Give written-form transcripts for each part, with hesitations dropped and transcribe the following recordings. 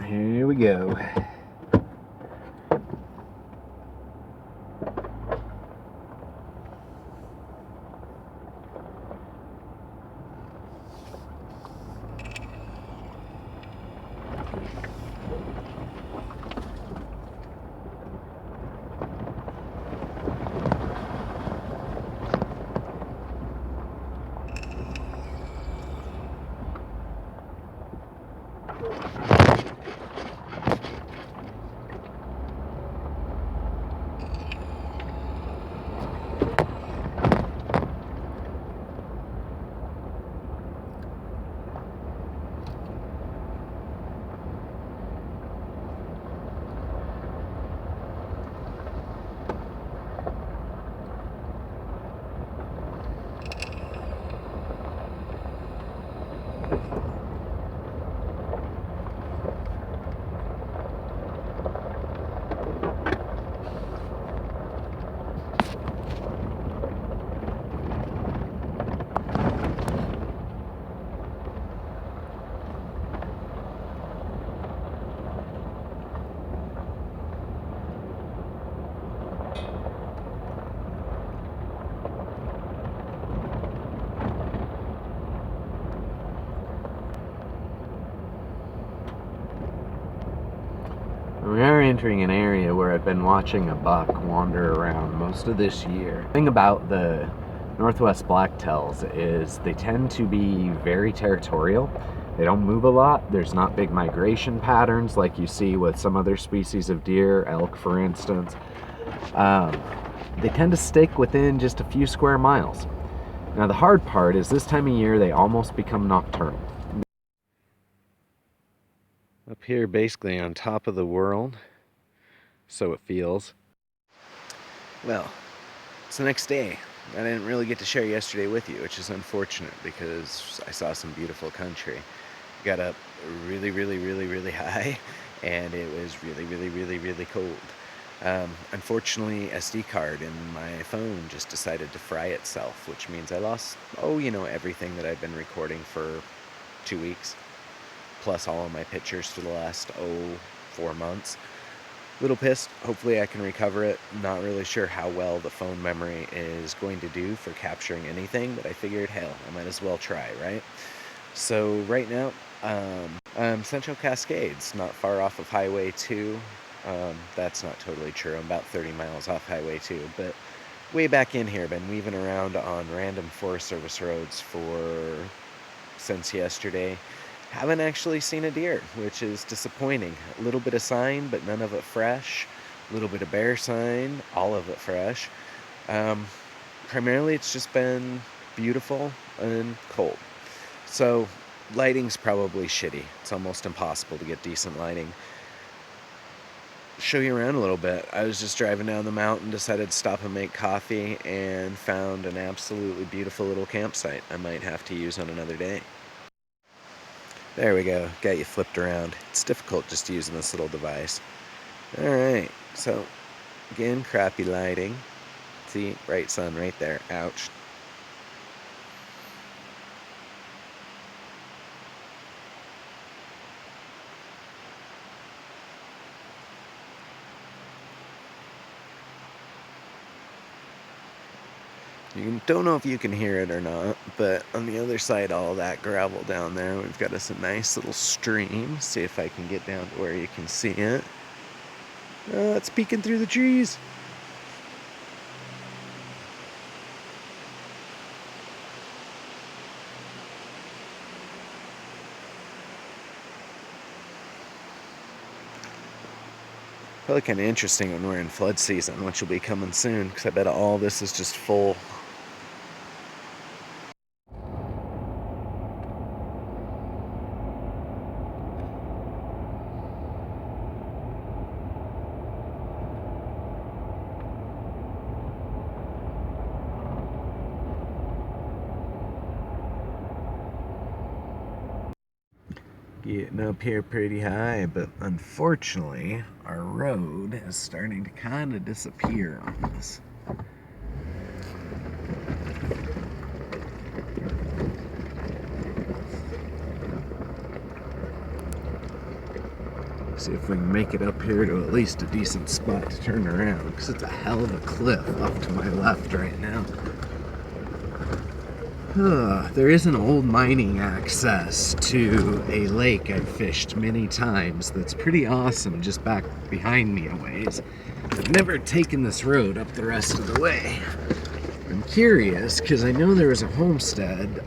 here we go. We are entering an area where I've been watching a buck wander around most of this year. The thing about the Northwest blacktails is they tend to be very territorial. They don't move a lot. There's not big migration patterns like you see with some other species of deer, elk for instance. They tend to stick within just a few square miles. Now the hard part is this time of year they almost become nocturnal. Up here basically on top of the world, so it feels. Well, it's the next day. I didn't really get to share yesterday with you, which is unfortunate because I saw some beautiful country. Got up really high, and it was really cold. Unfortunately, SD card in my phone just decided to fry itself, which means I lost, everything that I've been recording for 2 weeks, plus all of my pictures for the last, 4 months. Little pissed. Hopefully I can recover it. Not really sure how well the phone memory is going to do for capturing anything, but I figured, hell, I might as well try, right? So right now, Central Cascades, not far off of Highway 2. That's not totally true. I'm about 30 miles off Highway 2, but way back in here. Been weaving around on random Forest Service roads since yesterday. Haven't actually seen a deer, which is disappointing. A little bit of sign, but none of it fresh. A little bit of bear sign, all of it fresh. Primarily, it's just been beautiful and cold. So, lighting's probably shitty. It's almost impossible to get decent lighting. Show you around a little bit. I was just driving down the mountain, decided to stop and make coffee, and found an absolutely beautiful little campsite I might have to use on another day. There we go, got you flipped around. It's difficult just using this little device. Alright, so again, crappy lighting. See, bright sun right there, ouch. You don't know if you can hear it or not, but on the other side, all that gravel down there, we've got us a nice little stream. See if I can get down to where you can see it. Oh, it's peeking through the trees. Probably kind of interesting when we're in flood season, which will be coming soon, because I bet all this is just full. Getting up here pretty high, but unfortunately our road is starting to kind of disappear on us. See if we can make it up here to at least a decent spot to turn around, because it's a hell of a cliff up to my left right now. There is an old mining access to a lake I've fished many times that's pretty awesome, just back behind me a ways. I've never taken this road up the rest of the way. I'm curious, because I know there was a homestead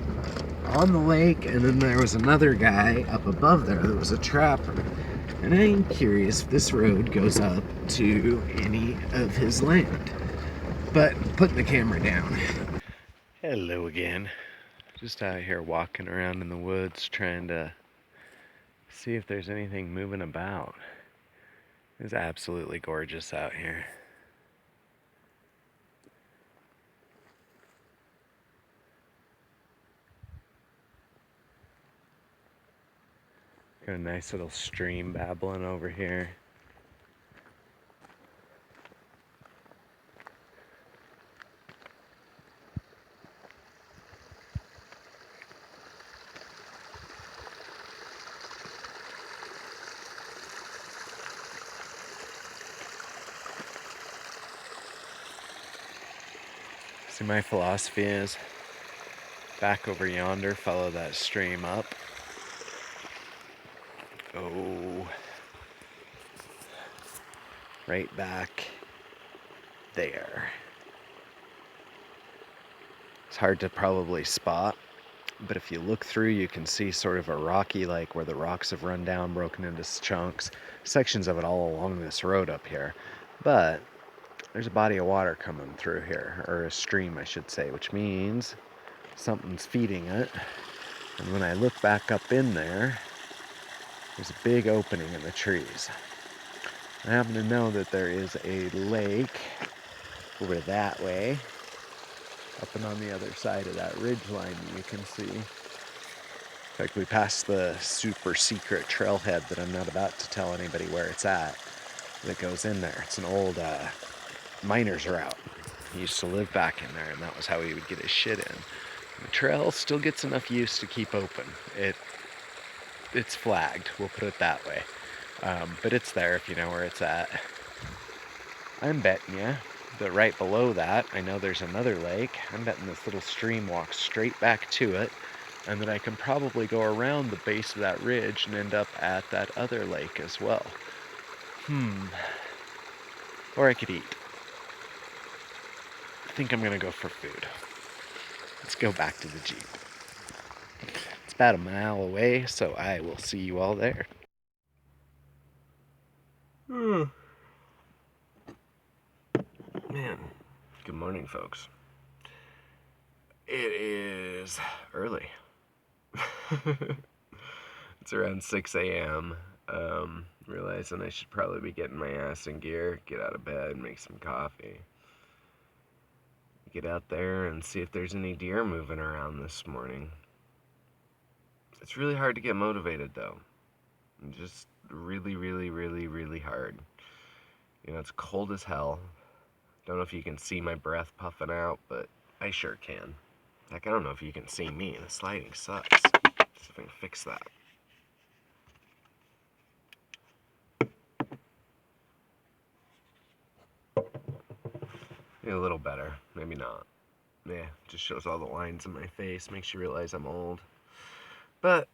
on the lake, and then there was another guy up above there that was a trapper. And I'm curious if this road goes up to any of his land. But I'm putting the camera down. Hello again. Just out here walking around in the woods trying to see if there's anything moving about. It's absolutely gorgeous out here. Got a nice little stream babbling over here. See, my philosophy is back over yonder, follow that stream up. Oh, right back there. It's hard to probably spot, but if you look through, you can see sort of a rocky lake where the rocks have run down, broken into chunks, sections of it all along this road up here. But there's a body of water coming through here, or a stream I should say, which means something's feeding it. And when I look back up in there, there's a big opening in the trees. I happen to know that there is a lake over that way, up and on the other side of that ridge line you can see. In fact, we passed the super secret trailhead that I'm not about to tell anybody where it's at that goes in there. It's an old miner's route. He used to live back in there, and that was how he would get his shit in. The trail still gets enough use to keep open. It's flagged, we'll put it that way. But it's there if you know where it's at. I'm betting you that right below that, I know there's another lake. I'm betting this little stream walks straight back to it, and that I can probably go around the base of that ridge and end up at that other lake as well. Or I could eat. I think I'm gonna go for food. Let's go back to the Jeep. It's about a mile away, so I will see you all there. Man, good morning, folks. It is early. It's around 6 a.m. Realizing I should probably be getting my ass in gear, get out of bed, make some coffee. Get out there and see if there's any deer moving around this morning. It's really hard to get motivated though. Just really, really, really, really hard. You know, it's cold as hell. Don't know if you can see my breath puffing out, but I sure can. Like, I don't know if you can see me. The sliding sucks. See if I can fix that. Maybe a little better. Maybe not. Yeah, just shows all the lines in my face. Makes you realize I'm old. But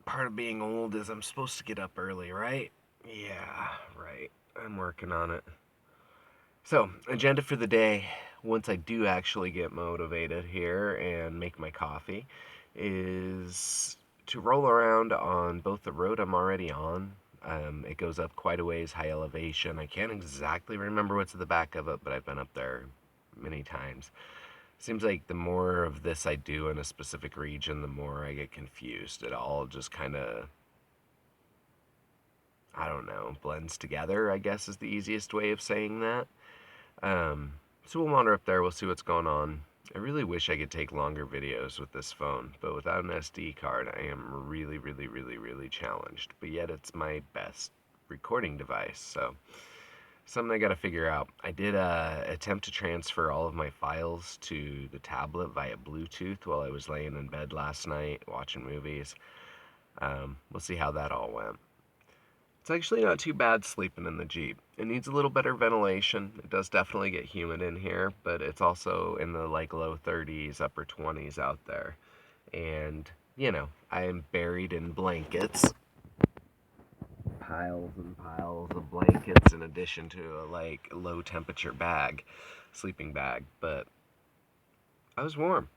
part of being old is I'm supposed to get up early, right? Yeah, right. I'm working on it. So, agenda for the day, once I do actually get motivated here and make my coffee, is to roll around on both the road I'm already on. It goes up quite a ways, high elevation. I can't exactly remember what's at the back of it, but I've been up there many times. Seems like the more of this I do in a specific region, the more I get confused. It all just kind of, I don't know, blends together, I guess is the easiest way of saying that. So we'll wander up there, we'll see what's going on. I really wish I could take longer videos with this phone, but without an SD card, I am really, really, really, really challenged. But yet it's my best recording device, so something I gotta figure out. I did attempt to transfer all of my files to the tablet via Bluetooth while I was laying in bed last night watching movies. We'll see how that all went. It's actually not too bad sleeping in the Jeep. It needs a little better ventilation. It does definitely get humid in here, but it's also in the like low 30s, upper 20s out there. And, you know, I am buried in blankets. Piles and piles of blankets in addition to a like low temperature bag, sleeping bag, but I was warm.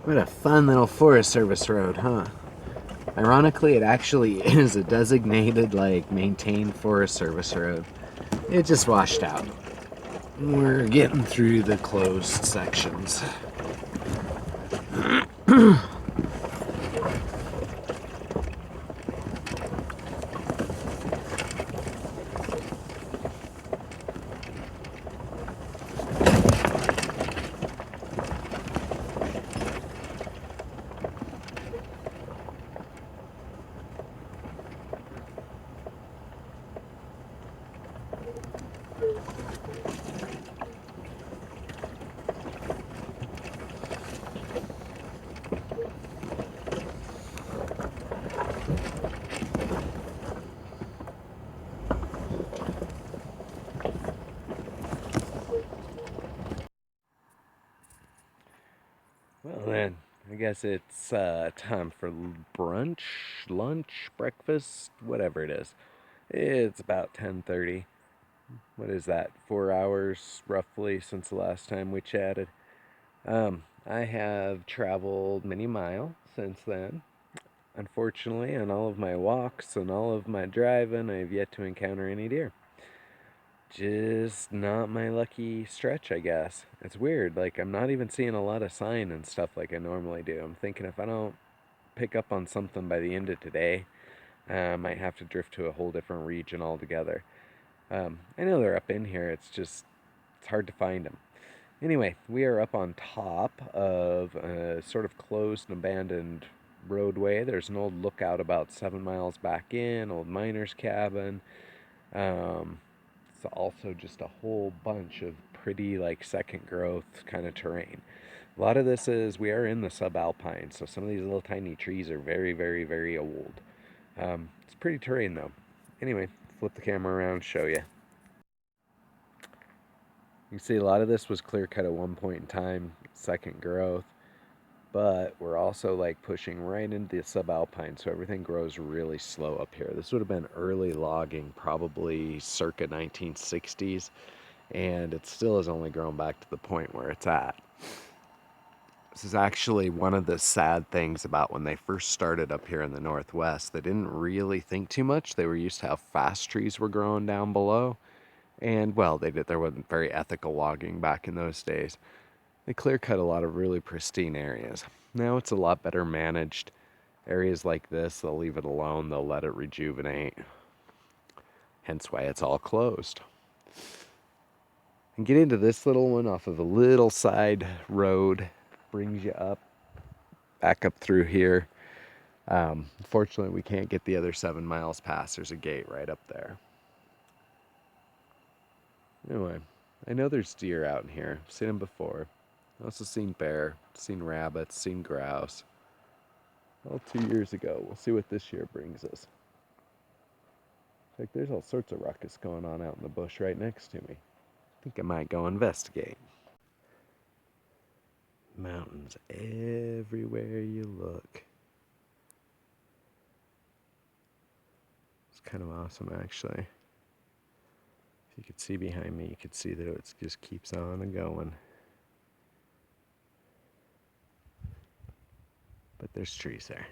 What a fun little Forest Service road, huh? Ironically, it actually is a designated, like, maintained Forest Service road. It just washed out. We're getting through the closed sections. Well then, I guess it's time for brunch, lunch, breakfast, whatever it is. It's about 10:30. What is that? 4 hours roughly since the last time we chatted. I have traveled many miles since then. Unfortunately, on all of my walks and all of my driving, I have yet to encounter any deer. Just not my lucky stretch, I guess. It's weird. Like, I'm not even seeing a lot of sign and stuff like I normally do. I'm thinking if I don't pick up on something by the end of today, I might have to drift to a whole different region altogether. I know they're up in here. It's hard to find them. Anyway, we are up on top of a sort of closed and abandoned roadway. There's an old lookout about 7 miles back in, old miner's cabin. Um, it's also just a whole bunch of pretty like second growth kind of terrain. A lot of this is we are in the subalpine, so some of these little tiny trees are very, very, very old. It's pretty terrain though. Anyway, flip the camera around, show you. You can see a lot of this was clear cut at one point in time, second growth, but we're also like pushing right into the subalpine, so everything grows really slow up here. This would have been early logging, probably circa 1960s, and it still has only grown back to the point where it's at. This is actually one of the sad things about when they first started up here in the Northwest. They didn't really think too much. They were used to how fast trees were growing down below. And, well, there wasn't very ethical logging back in those days. They clear cut a lot of really pristine areas. Now it's a lot better managed. Areas like this, they'll leave it alone. They'll let it rejuvenate. Hence why it's all closed. And get into this little one off of a little side road. Brings you up, back up through here. Unfortunately, we can't get the other 7 miles past. There's a gate right up there. Anyway, I know there's deer out in here. I've seen them before. I've also seen bear, seen rabbits, seen grouse. All 2 years ago. We'll see what this year brings us. In fact, there's all sorts of ruckus going on out in the bush right next to me. I think I might go investigate. Mountains everywhere you look. It's kind of awesome, actually. If you could see behind me, you could see that it just keeps on and going. But there's trees there.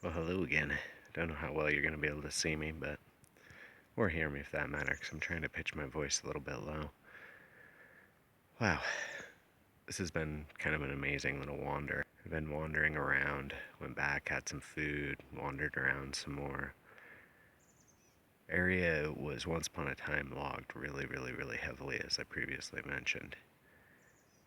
Well, hello again. I don't know how well you're going to be able to see me, but Or hear me, if that matters, because I'm trying to pitch my voice a little bit low. Wow, this has been kind of an amazing little wander. I've been wandering around, went back, had some food, wandered around some more. Area was once upon a time logged really heavily, as I previously mentioned.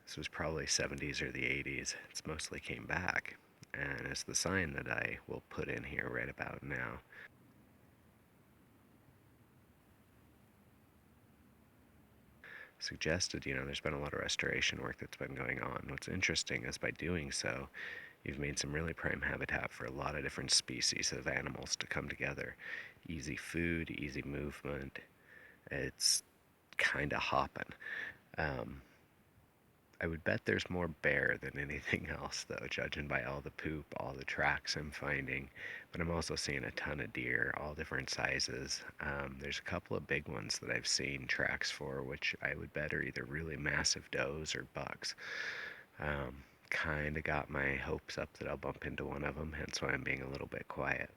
This was probably 70s or the 80s. It's mostly came back, and it's the sign that I will put in here right about now. Suggested, there's been a lot of restoration work that's been going on. What's interesting is by doing so, you've made some really prime habitat for a lot of different species of animals to come together. Easy food, easy movement. It's kind of hopping. Um, I would bet there's more bear than anything else, though, judging by all the poop, all the tracks I'm finding. But I'm also seeing a ton of deer, all different sizes. There's a couple of big ones that I've seen tracks for, which I would bet are either really massive does or bucks. Kind of got my hopes up that I'll bump into one of them, hence why I'm being a little bit quiet.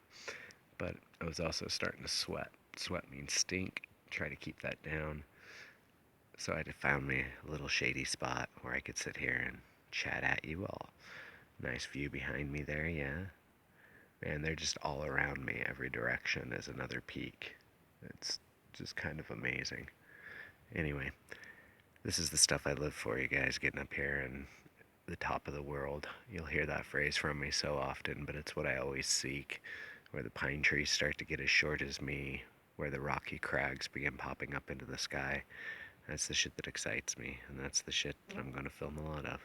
But I was also starting to sweat. Sweat means stink. Try to keep that down. So I found me a little shady spot where I could sit here and chat at you all. Nice view behind me there, yeah. Man, they're just all around me. Every direction is another peak. It's just kind of amazing. Anyway, this is the stuff I live for, you guys, getting up here and the top of the world. You'll hear that phrase from me so often, but it's what I always seek. Where the pine trees start to get as short as me, where the rocky crags begin popping up into the sky. That's the shit that excites me, and that's the shit that I'm going to film a lot of.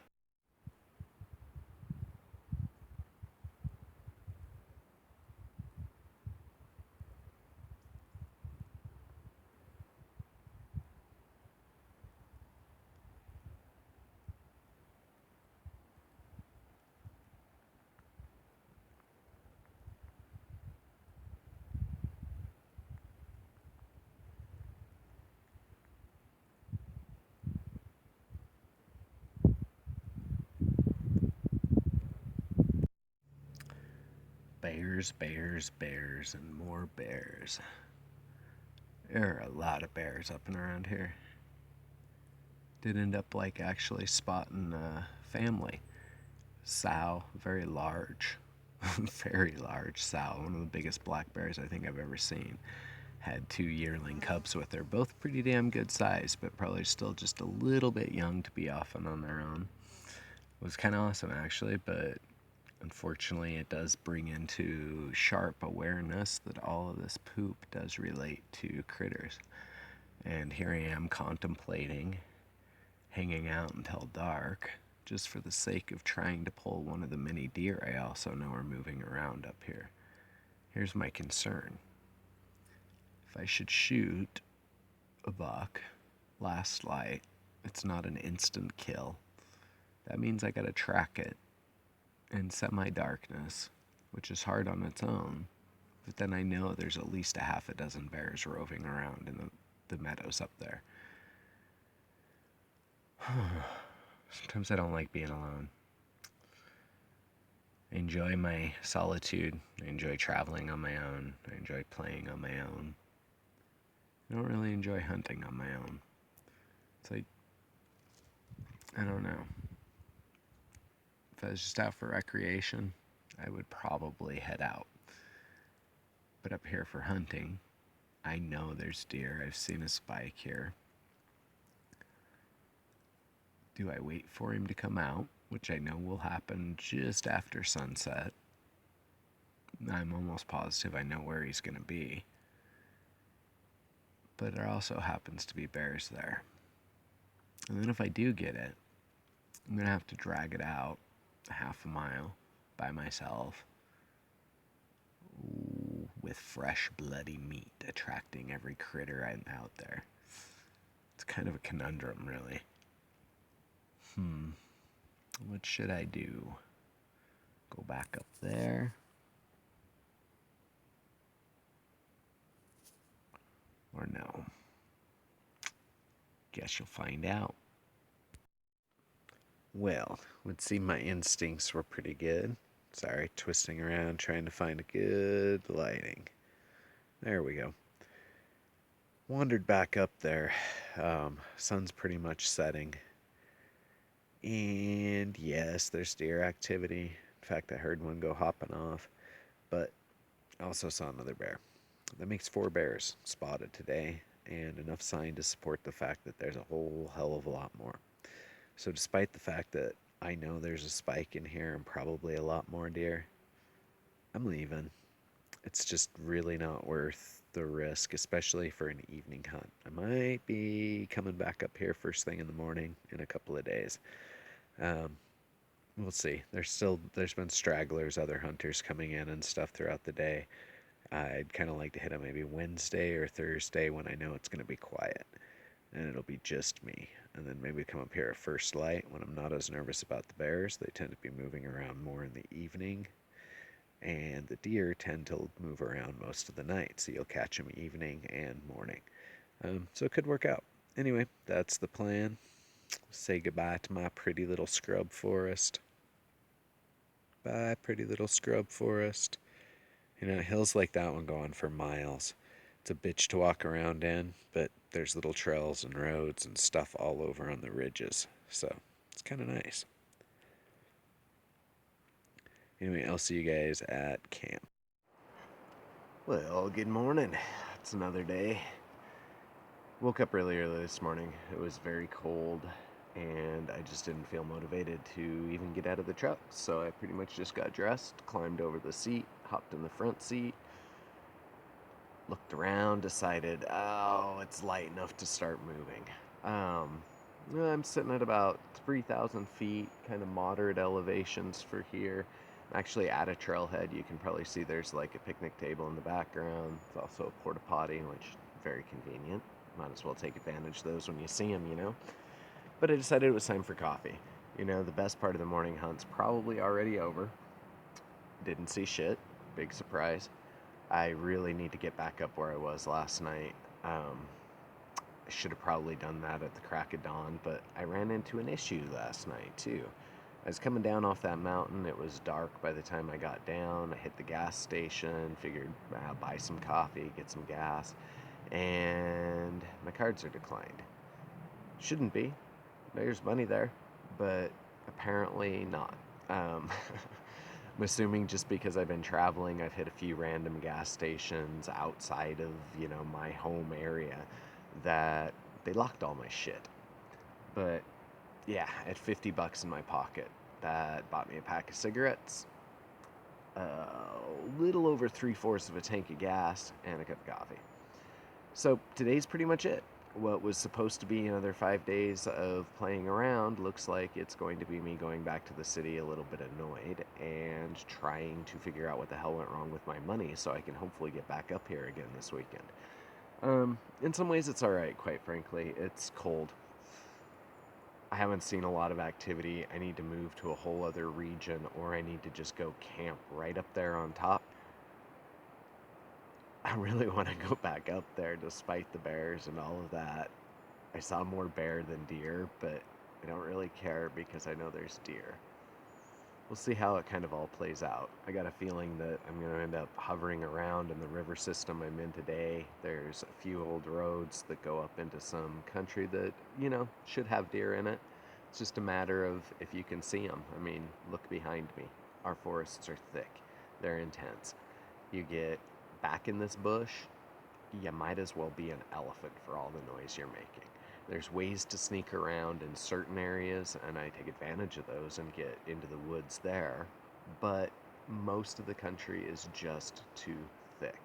Bears, bears, bears, and more bears. There are a lot of bears up and around here. Did end up actually spotting a family. Sow, very large, very large sow, one of the biggest black bears I think I've ever seen. Had 2 yearling cubs with her, both pretty damn good size, but probably still just a little bit young to be off and on their own. It was kind of awesome actually, but unfortunately it does bring into sharp awareness that all of this poop does relate to critters. And here I am contemplating hanging out until dark just for the sake of trying to pull one of the many deer I also know are moving around up here. Here's my concern. If I should shoot a buck, last light, it's not an instant kill. That means I gotta track it in semi-darkness, which is hard on its own. But then I know there's at least a half a dozen bears roving around in the meadows up there. Sometimes I don't like being alone. I enjoy my solitude. I enjoy traveling on my own. I enjoy playing on my own. I don't really enjoy hunting on my own. It's like, I don't know. If I was just out for recreation, I would probably head out. But up here for hunting, I know there's deer. I've seen a spike here. Do I wait for him to come out, which I know will happen just after sunset? I'm almost positive I know where he's going to be. But there also happens to be bears there. And then if I do get it, I'm going to have to drag it out a half a mile by myself with fresh bloody meat attracting every critter out there. It's kind of a conundrum, really. What should I do? Go back up there? Or no? Guess you'll find out. Well, would seem my instincts were pretty good. Sorry, twisting around trying to find a good lighting. There we go. Wandered back up there. Sun's pretty much setting. And yes, there's deer activity. In fact, I heard one go hopping off. But I also saw another bear. That makes 4 bears spotted today, and enough sign to support the fact that there's a whole hell of a lot more. So, despite the fact that I know there's a spike in here and probably a lot more deer, I'm leaving. It's just really not worth the risk, especially for an evening hunt. I might be coming back up here first thing in the morning in a couple of days. Um, we'll see. There's been stragglers, other hunters coming in and stuff throughout the day. I'd kind of like to hit them maybe Wednesday or Thursday when I know it's going to be quiet and it'll be just me. And then maybe come up here at first light when I'm not as nervous about the bears. They tend to be moving around more in the evening, and the deer tend to move around most of the night, so you'll catch them evening and morning. So it could work out. Anyway, that's the plan. Say goodbye to my pretty little scrub forest. Bye, pretty little scrub forest. Hills like that one go on for miles. It's a bitch to walk around in, but there's little trails and roads and stuff all over on the ridges. So it's kind of nice. Anyway, I'll see you guys at camp. Well, good morning. It's another day. Woke up really early this morning. It was very cold, and I just didn't feel motivated to even get out of the truck. So I pretty much just got dressed, climbed over the seat, hopped in the front seat, looked around, decided, oh, it's light enough to start moving. I'm sitting at about 3,000 feet, kind of moderate elevations for here. I'm actually at a trailhead. You can probably see there's like a picnic table in the background. There's also a porta potty, which is very convenient. Might as well take advantage of those when you see them. But I decided it was time for coffee. The best part of the morning hunt's probably already over. Didn't see shit. Big surprise. I really need to get back up where I was last night. I should have probably done that at the crack of dawn, but I ran into an issue last night too. I was coming down off that mountain. It was dark by the time I got down. I hit the gas station, figured I'll buy some coffee, get some gas, and my cards are declined. Shouldn't be. There's money there, but apparently not. Um, I'm assuming just because I've been traveling, I've hit a few random gas stations outside of, my home area that they locked all my shit. But yeah, at $50 in my pocket, that bought me a pack of cigarettes, a little over 3/4 of a tank of gas, and a cup of coffee. So today's pretty much it. What was supposed to be another 5 days of playing around looks like it's going to be me going back to the city a little bit annoyed and trying to figure out what the hell went wrong with my money so I can hopefully get back up here again this weekend. In some ways it's alright, quite frankly. It's cold. I haven't seen a lot of activity. I need to move to a whole other region, or I need to just go camp right up there on top. I really want to go back up there despite the bears and all of that. I saw more bear than deer, but I don't really care because I know there's deer. We'll see how it kind of all plays out. I got a feeling that I'm going to end up hovering around in the river system I'm in today. There's a few old roads that go up into some country that, should have deer in it. It's just a matter of if you can see them. I mean, look behind me. Our forests are thick. They're intense. You get back in this bush, you might as well be an elephant for all the noise you're making. There's ways to sneak around in certain areas, and I take advantage of those and get into the woods there, but most of the country is just too thick.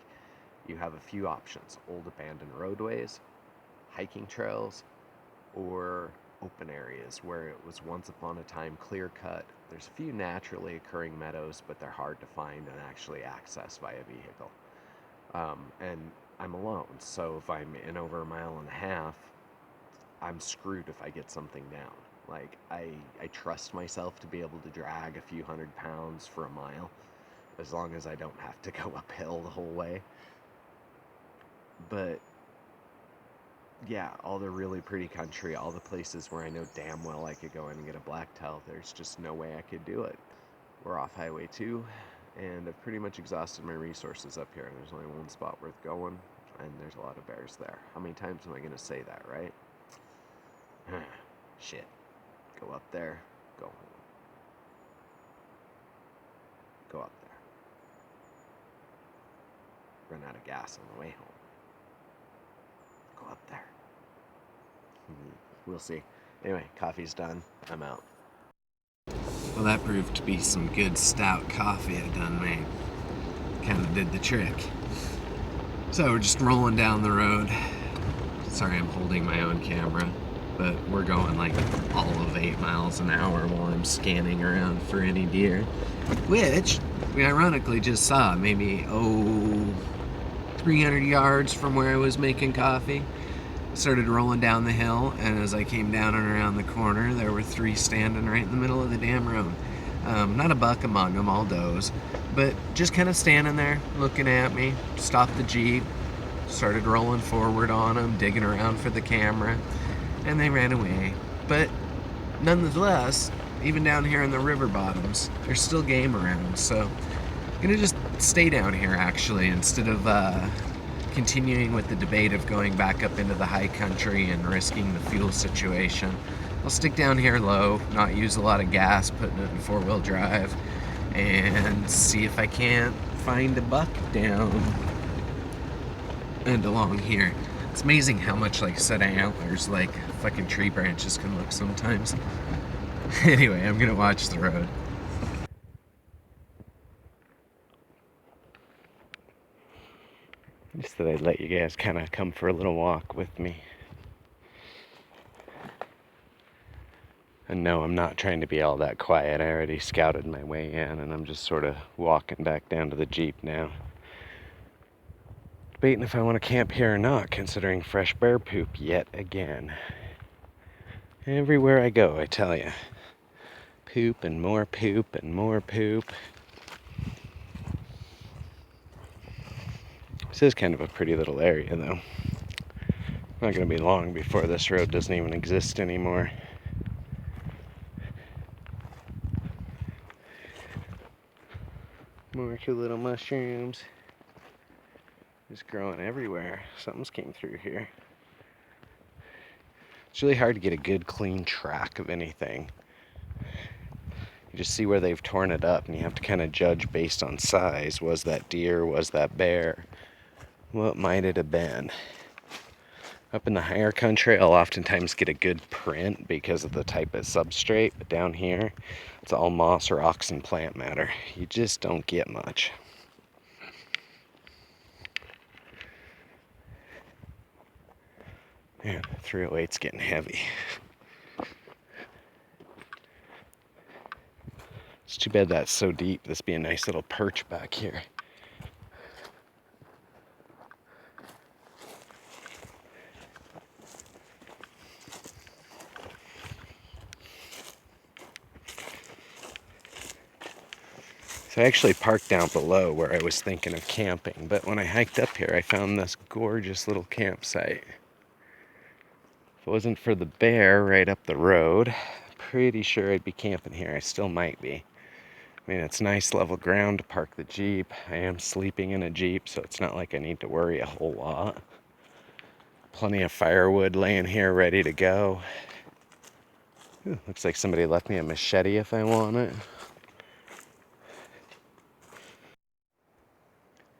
You have a few options: old abandoned roadways, hiking trails, or open areas where it was once upon a time clear cut. There's a few naturally occurring meadows, but they're hard to find and actually access by a vehicle. And I'm alone, so if I'm in over a mile and a half, I'm screwed if I get something down. Like, I trust myself to be able to drag a few 100 pounds for a mile, as long as I don't have to go uphill the whole way. But yeah, all the really pretty country, all the places where I know damn well I could go in and get a blacktail, there's just no way I could do it. We're off Highway 2, and I've pretty much exhausted my resources up here. There's only one spot worth going. and there's a lot of bears there. How many times am I going to say that, right? Shit. Go up there, go home. Go up there. Run out of gas on the way home. Go up there. We'll see. Anyway, coffee's done. I'm out. Well, that proved to be some good stout coffee I done made. Kind of did the trick. So we're just rolling down the road. Sorry, I'm holding my own camera, but we're going like all of 8 miles an hour while I'm scanning around for any deer, which we ironically just saw maybe 300 yards from where I was making coffee. Started rolling down the hill, and as I came down and around the corner, there were 3 standing right in the middle of the damn road. Not a buck among them, all does, but just kind of standing there looking at me. Stopped the Jeep, started rolling forward on them, digging around for the camera, and they ran away. But nonetheless, even down here in the river bottoms, there's still game around, so I'm gonna just stay down here actually, instead of continuing with the debate of going back up into the high country and risking the fuel situation. I'll stick down here low, not use a lot of gas, putting it in 4-wheel drive, and see if I can't find a buck down and along here. It's amazing how much like set of antlers like fucking tree branches can look sometimes. Anyway, I'm gonna watch the road. Just thought I'd let you guys kind of come for a little walk with me. And no, I'm not trying to be all that quiet. I already scouted my way in, and I'm just sort of walking back down to the Jeep now. Debating if I want to camp here or not, considering fresh bear poop yet again. Everywhere I go, I tell you. Poop and more poop and more poop. This is kind of a pretty little area, though. Not going to be long before this road doesn't even exist anymore. More cute little mushrooms. Just growing everywhere. Something's came through here. It's really hard to get a good, clean track of anything. You just see where they've torn it up, and you have to kind of judge based on size. Was that deer? Was that bear? What might it have been? Up in the higher country, I'll oftentimes get a good print because of the type of substrate, but down here, it's all moss, rocks, and plant matter. You just don't get much. Man, 308's getting heavy. It's too bad that's so deep. This would be a nice little perch back here. So I actually parked down below where I was thinking of camping, but when I hiked up here, I found this gorgeous little campsite. If it wasn't for the bear right up the road, pretty sure I'd be camping here. I still might be. I mean, it's nice level ground to park the Jeep. I am sleeping in a Jeep, so it's not like I need to worry a whole lot. Plenty of firewood laying here ready to go. Ooh, looks like somebody left me a machete if I want it.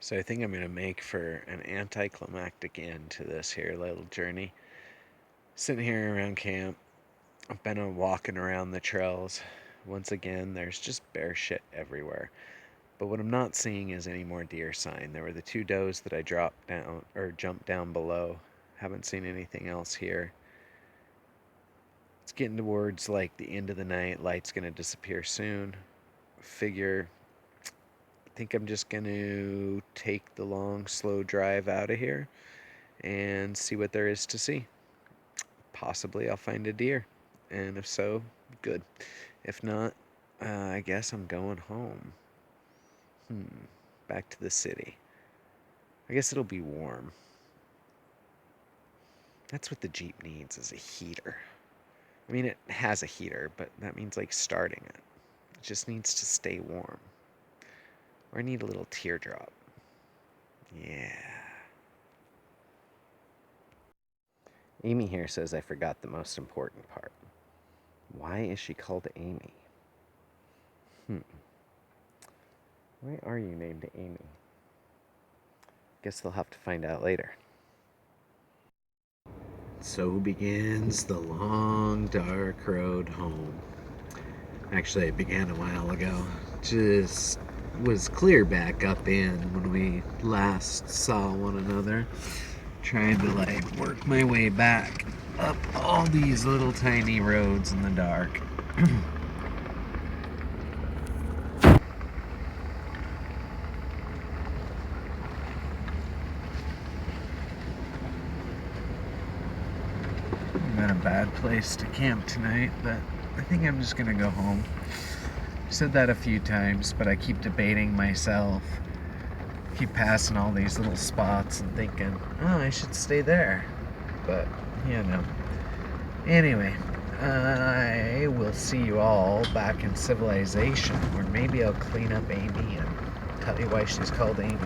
So I think I'm going to make for an anticlimactic end to this here little journey. Sitting here around camp, I've been walking around the trails. Once again, there's just bear shit everywhere. But what I'm not seeing is any more deer sign. There were the 2 does that I dropped down, or jumped down below. Haven't seen anything else here. It's getting towards like the end of the night. Light's going to disappear soon. I think I'm just going to take the long, slow drive out of here and see what there is to see. Possibly I'll find a deer, and if so, good. If not, I guess I'm going home. Back to the city. I guess it'll be warm. That's what the Jeep needs, is a heater. I mean, it has a heater, but that means like starting it. It just needs to stay warm. Or I need a little teardrop. Yeah. Amy here says I forgot the most important part. Why is she called Amy? Why are you named Amy? Guess they'll have to find out later. So begins the long, dark road home. Actually, it began a while ago. Just was clear back up in when we last saw one another. Trying to work my way back up all these little tiny roads in the dark. Not a bad place to camp tonight, but I think I'm just gonna go home. I've said that a few times, but I keep debating myself. Keep passing all these little spots and thinking, oh, I should stay there. But, Anyway, I will see you all back in civilization, or maybe I'll clean up Amy and tell you why she's called Amy.